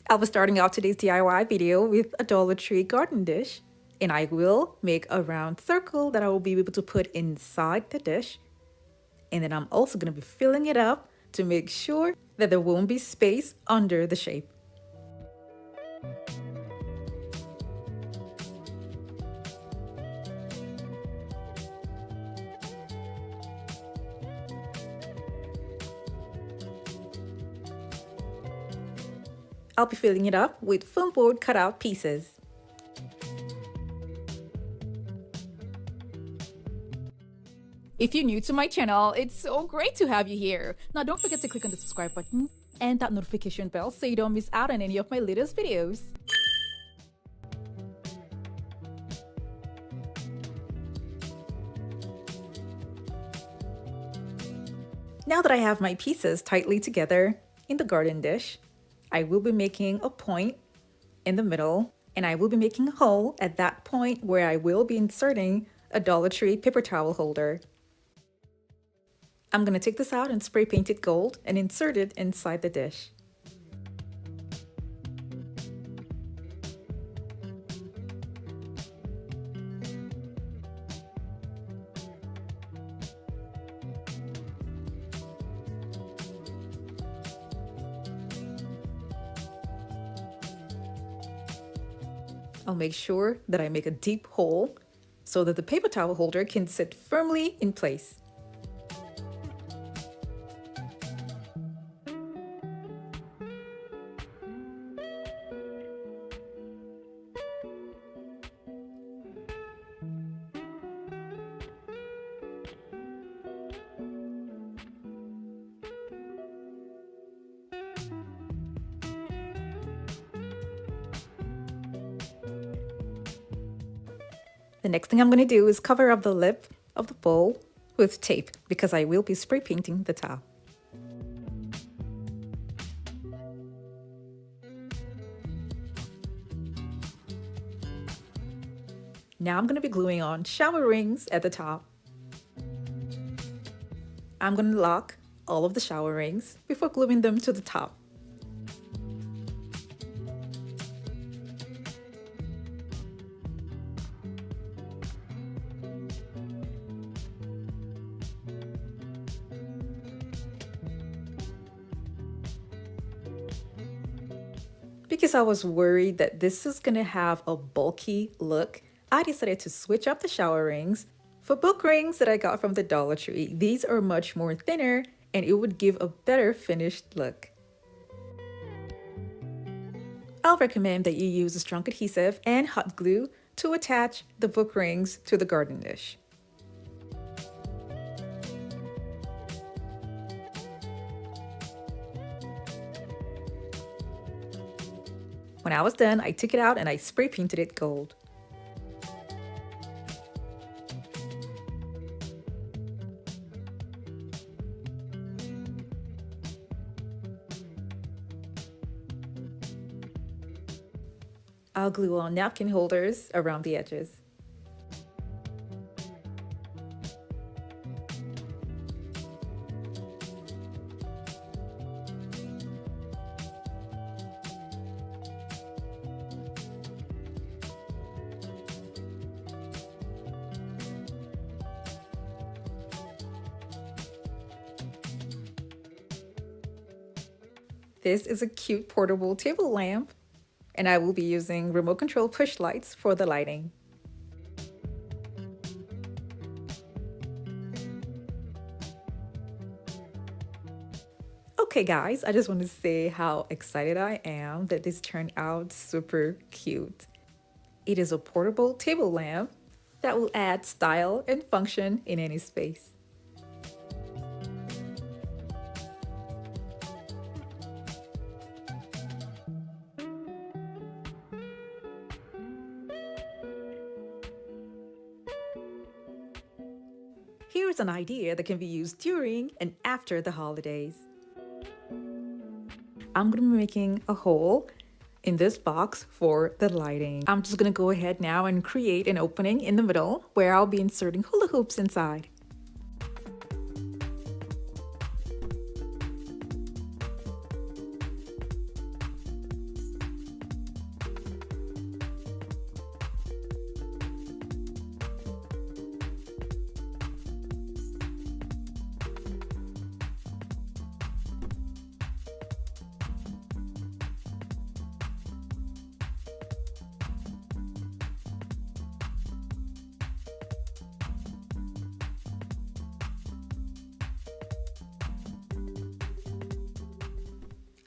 I'll be starting off today's DIY video with a Dollar Tree garden dish, and I will make a round circle that I will be able to put inside the dish. And then I'm also going to be filling it up to make sure that there won't be space under the shape. I'll be filling it up with foam board cutout pieces. If you're new to my channel, it's so great to have you here. Now don't forget to click on the subscribe button and that notification bell so you don't miss out on any of my latest videos. Now that I have my pieces tightly together in the garden dish, I will be making a point in the middle, and I will be making a hole at that point where I will be inserting a Dollar Tree paper towel holder. I'm going to take this out and spray paint it gold and insert it inside the dish. I'll make sure that I make a deep hole so that the paper towel holder can sit firmly in place. The next thing I'm going to do is cover up the lip of the bowl with tape because I will be spray painting the top. Now I'm going to be gluing on shower rings at the top. I'm going to lock all of the shower rings before gluing them to the top. Because I was worried that this is going to have a bulky look, I decided to switch up the shower rings for book rings that I got from the Dollar Tree. These are much more thinner and it would give a better finished look. I'll recommend that you use a strong adhesive and hot glue to attach the book rings to the garden dish. When I was done, I took it out and I spray painted it gold. I'll glue on napkin holders around the edges. This is a cute portable table lamp, and I will be using remote control push lights for the lighting. Okay guys, I just want to say how excited I am that this turned out super cute. It is a portable table lamp that will add style and function in any space. Here's an idea that can be used during and after the holidays. I'm going to be making a hole in this box for the lighting. I'm just going to go ahead now and create an opening in the middle where I'll be inserting hula hoops inside.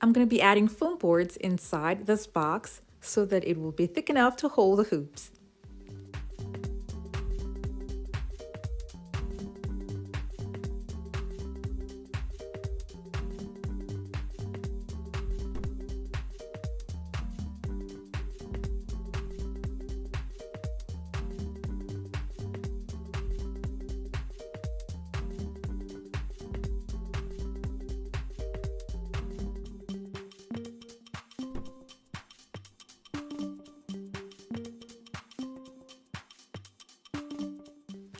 I'm going to be adding foam boards inside this box so that it will be thick enough to hold the hoops.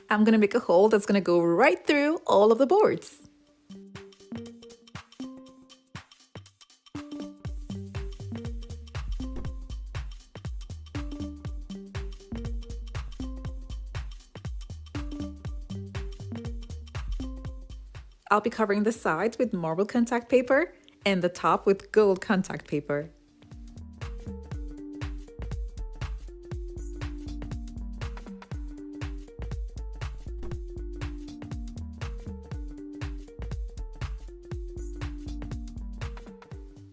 I'm going to make a hole that's going to go right through all of the boards. I'll be covering the sides with marble contact paper and the top with gold contact paper.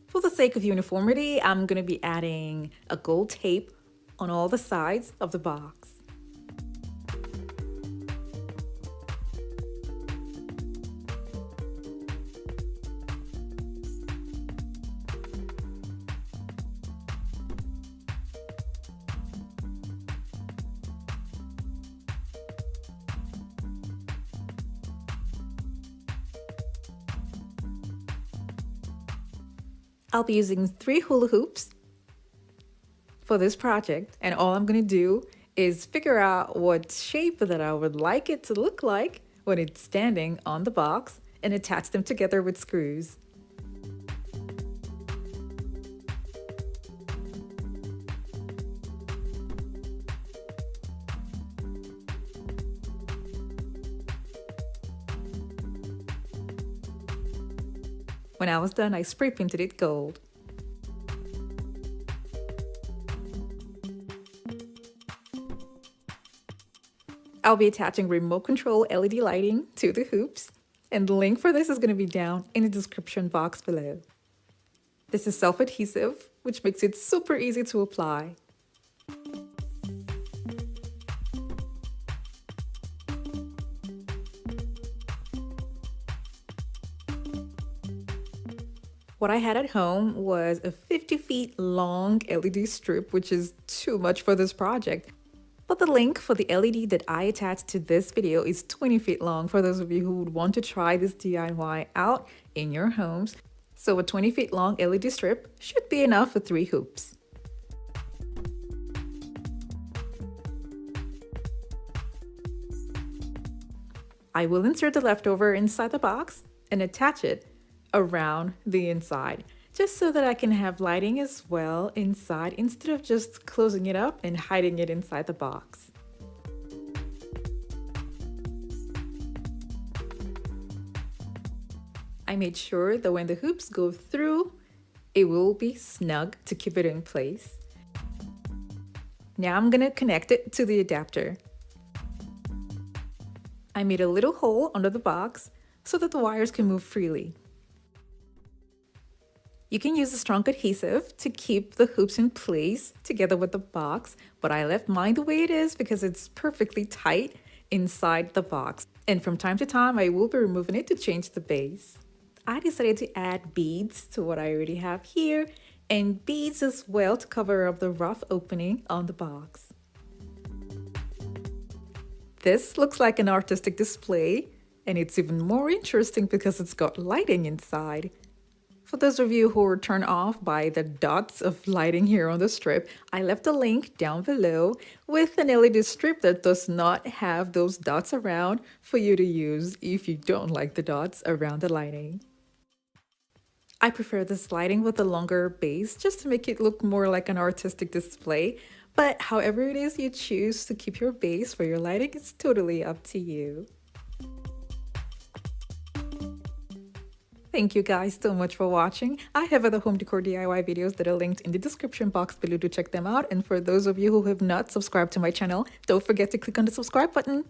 For the sake of uniformity, I'm going to be adding a gold tape on all the sides of the box. I'll be using 3 hula hoops for this project, and all I'm going to do is figure out what shape that I would like it to look like when it's standing on the box and attach them together with screws. When I was done, I spray painted it gold. I'll be attaching remote control LED lighting to the hoops, and the link for this is going to be down in the description box below. This is self-adhesive, which makes it super easy to apply. What I had at home was a 50 feet long LED strip, which is too much for this project. But the link for the LED that I attached to this video is 20 feet long for those of you who would want to try this DIY out in your homes. So a 20 feet long LED strip should be enough for 3 hoops. I will insert the leftover inside the box and attach it around the inside, just so that I can have lighting as well inside instead of just closing it up and hiding it inside the box. I made sure that when the hoops go through, it will be snug to keep it in place. Now I'm going to connect it to the adapter. I made a little hole under the box so that the wires can move freely. You can use a strong adhesive to keep the hoops in place together with the box, but I left mine the way it is because it's perfectly tight inside the box. And from time to time, I will be removing it to change the base. I decided to add beads to what I already have here, and beads as well to cover up the rough opening on the box. This looks like an artistic display, and it's even more interesting because it's got lighting inside. For those of you who were turned off by the dots of lighting here on the strip, I left a link down below with an LED strip that does not have those dots around for you to use if you don't like the dots around the lighting. I prefer this lighting with a longer base just to make it look more like an artistic display, but however it is you choose to keep your base for your lighting, it's totally up to you. Thank you guys so much for watching. I have other home decor DIY videos that are linked in the description box below to check them out. And for those of you who have not subscribed to my channel, don't forget to click on the subscribe button.